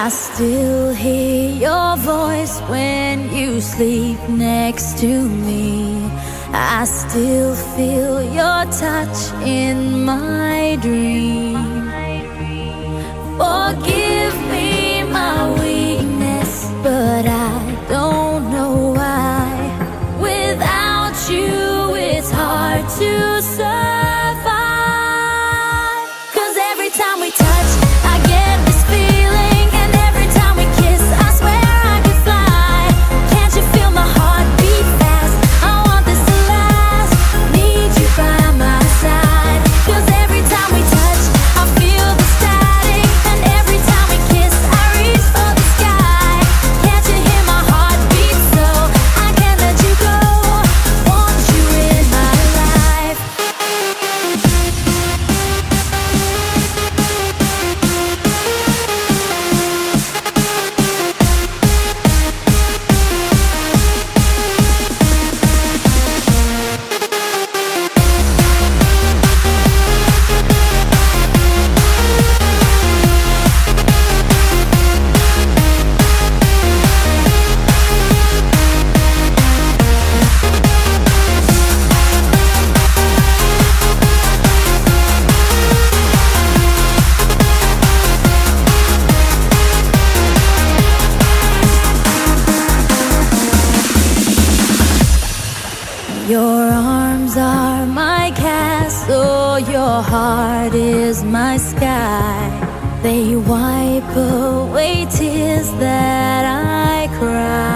I still hear your voice when you sleep next to me. I still feel your touch in my dream. Forgive me my weakness, but I don't know why. Without you, it's hard to survive. 'Cause every time we touch, I get this feeling, and every time we kiss, I swear I could fly. Can't you feel my heart beat fast? I want this to last. Need you by my side. 'Cause every time we touch, I feel the static, and every time we kiss, I reach for the sky. Can't you hear my heart beat? So I can't let you go. Want you in my life. Your arms are my castle, your heart is my sky. They wipe away tears that I cry.